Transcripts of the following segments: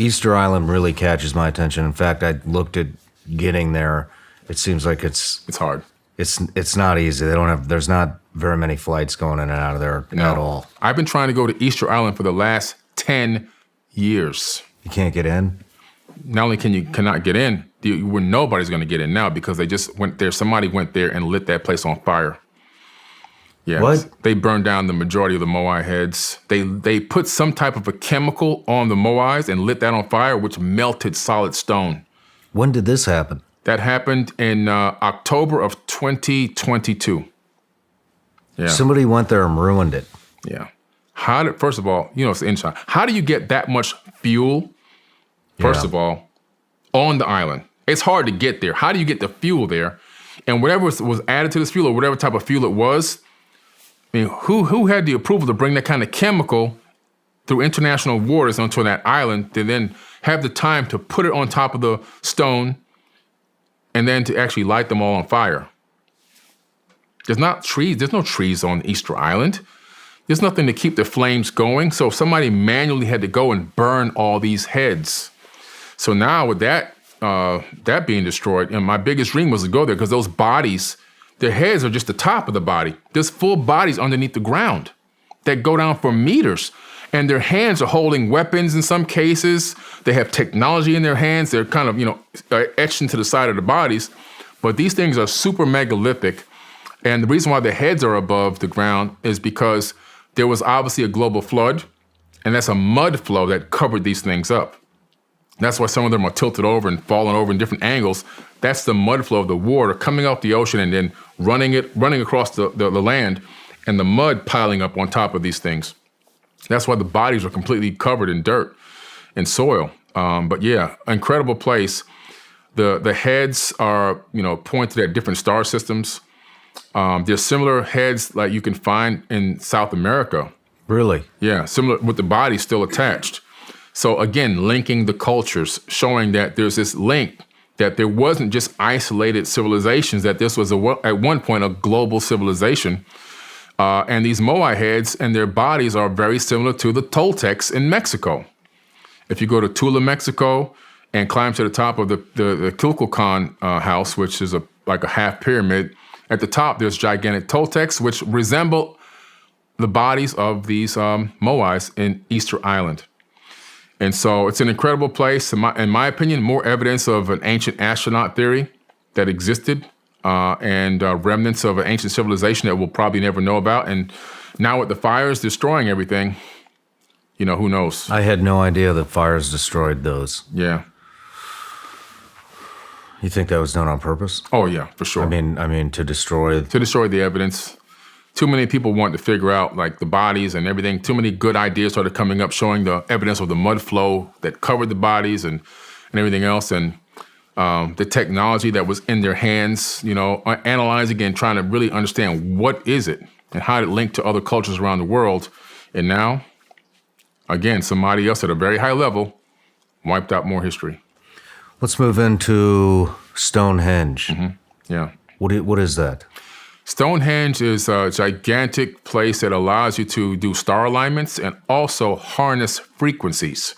Easter Island really catches my attention. In fact, I looked at getting there. It seems like it's hard. It's not easy. There's not very many flights going in and out of there at all. I've been trying to go to Easter Island for the last 10 years. You can't get in? Not only cannot get in, nobody's going to get in now because they just went there. Somebody went there and lit that place on fire. Yeah, what? They burned down the majority of the moai heads. They put some type of a chemical on the moais and lit that on fire, which melted solid stone. When did this happen? That happened in October of 2022. Yeah. Somebody went there and ruined it. Yeah. First of all, it's inside. How do you get that much fuel, first of all, on the island? It's hard to get there. How do you get the fuel there? And whatever was added to this fuel or whatever type of fuel it was, I mean, who had the approval to bring that kind of chemical through international waters onto that island to then have the time to put it on top of the stone and then to actually light them all on fire? There's no trees on Easter Island. There's nothing to keep the flames going. So somebody manually had to go and burn all these heads. So now with that being destroyed, and my biggest dream was to go there because those bodies, their heads are just the top of the body. There's full bodies underneath the ground that go down for meters. And their hands are holding weapons in some cases. They have technology in their hands. They're kind of, etched into the side of the bodies. But these things are super megalithic. And the reason why the heads are above the ground is because there was obviously a global flood. And that's a mud flow that covered these things up. That's why some of them are tilted over and falling over in different angles. That's the mud flow of the water coming off the ocean and then running across the land and the mud piling up on top of these things. That's why the bodies are completely covered in dirt and soil. But yeah, incredible place. The heads are, pointed at different star systems. There's similar heads like you can find in South America. Really? Yeah, similar with the body still attached. So again, linking the cultures, showing that there's this link, that there wasn't just isolated civilizations, that this was at one point a global civilization. And these moai heads and their bodies are very similar to the Toltecs in Mexico. If you go to Tula, Mexico, and climb to the top of the Kukulkan house, which is like a half pyramid, at the top there's gigantic Toltecs, which resemble the bodies of these moais in Easter Island. And so it's an incredible place. In my opinion, more evidence of an ancient astronaut theory that existed. And remnants of an ancient civilization that we'll probably never know about. And now with the fires destroying everything, who knows? I had no idea that fires destroyed those. Yeah. You think that was done on purpose? Oh, yeah, for sure. I mean, to destroy... To destroy the evidence. Too many people want to figure out, the bodies and everything. Too many good ideas started coming up showing the evidence of the mud flow that covered the bodies and everything else. And the technology that was in their hands, analyzing and trying to really understand what is it and how it linked to other cultures around the world. And now, again, somebody else at a very high level wiped out more history. Let's move into Stonehenge. Mm-hmm. Yeah. What is that? Stonehenge is a gigantic place that allows you to do star alignments and also harness frequencies.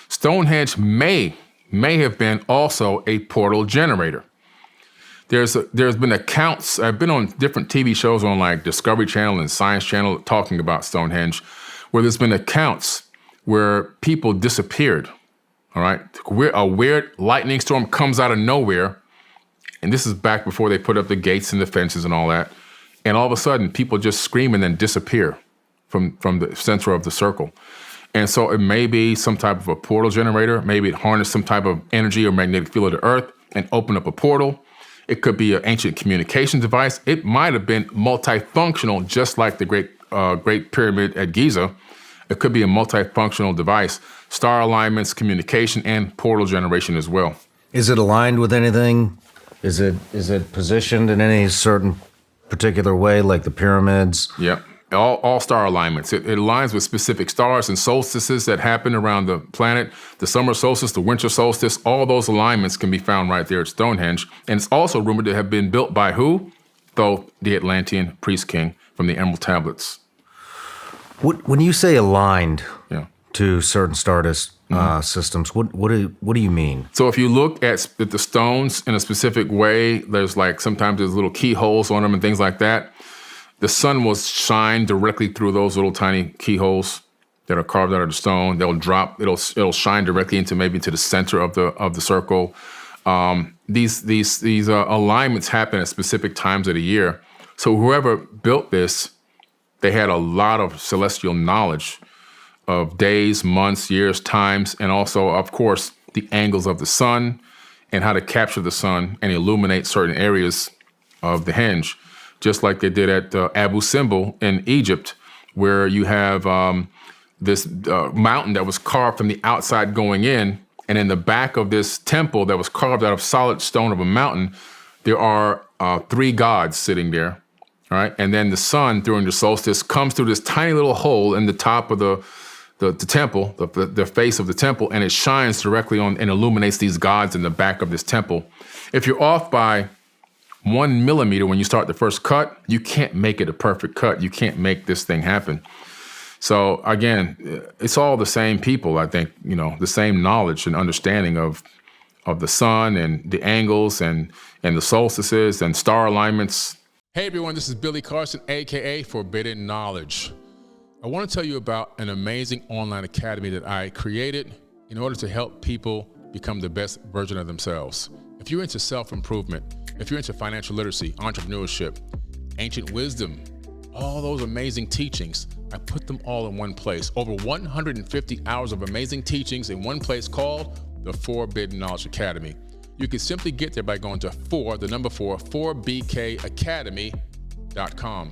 Stonehenge may have been also a portal generator. There's been accounts, I've been on different TV shows on like Discovery Channel and Science Channel talking about Stonehenge, where there's been accounts where people disappeared, all right? A weird lightning storm comes out of nowhere, and this is back before they put up the gates and the fences and all that, and all of a sudden people just scream and then disappear from the center of the circle. And so it may be some type of a portal generator. Maybe it harnessed some type of energy or magnetic field of the earth and opened up a portal. It could be an ancient communication device. It might have been multifunctional, just like the Great Pyramid at Giza. It could be a multifunctional device. Star alignments, communication, and portal generation as well. Is it aligned with anything? Is it positioned in any certain particular way, like the pyramids? Yeah. All star alignments. It aligns with specific stars and solstices that happen around the planet. The summer solstice, the winter solstice, all those alignments can be found right there at Stonehenge. And it's also rumored to have been built by who? Thoth, the Atlantean priest king from the Emerald Tablets. When you say aligned to certain stars, systems. What do you mean? So if you look at the stones in a specific way, there's like sometimes there's little keyholes on them and things like that. The sun will shine directly through those little tiny keyholes that are carved out of the stone. They'll drop. It'll shine directly into maybe to the center of the circle. These alignments happen at specific times of the year. So whoever built this, they had a lot of celestial knowledge of days, months, years, times, and also, of course, the angles of the sun and how to capture the sun and illuminate certain areas of the henge, just like they did at Abu Simbel in Egypt, where you have this mountain that was carved from the outside going in, and in the back of this temple that was carved out of solid stone of a mountain, there are 3 gods sitting there, all right? And then the sun, during the solstice, comes through this tiny little hole in the top of the temple, the face of the temple, and it shines directly on and illuminates these gods in the back of this temple. If you're off by 1 millimeter when you start the first cut, you can't make it a perfect cut. You can't make this thing happen. So again, it's all the same people, I think, the same knowledge and understanding of the sun and the angles and the solstices and star alignments. Hey everyone, this is Billy Carson, AKA Forbidden Knowledge. I want to tell you about an amazing online academy that I created in order to help people become the best version of themselves. If you're into self-improvement, if you're into financial literacy, entrepreneurship, ancient wisdom, all those amazing teachings, I put them all in one place. Over 150 hours of amazing teachings in one place called the Forbidden Knowledge Academy. You can simply get there by going to 4bkacademy.com.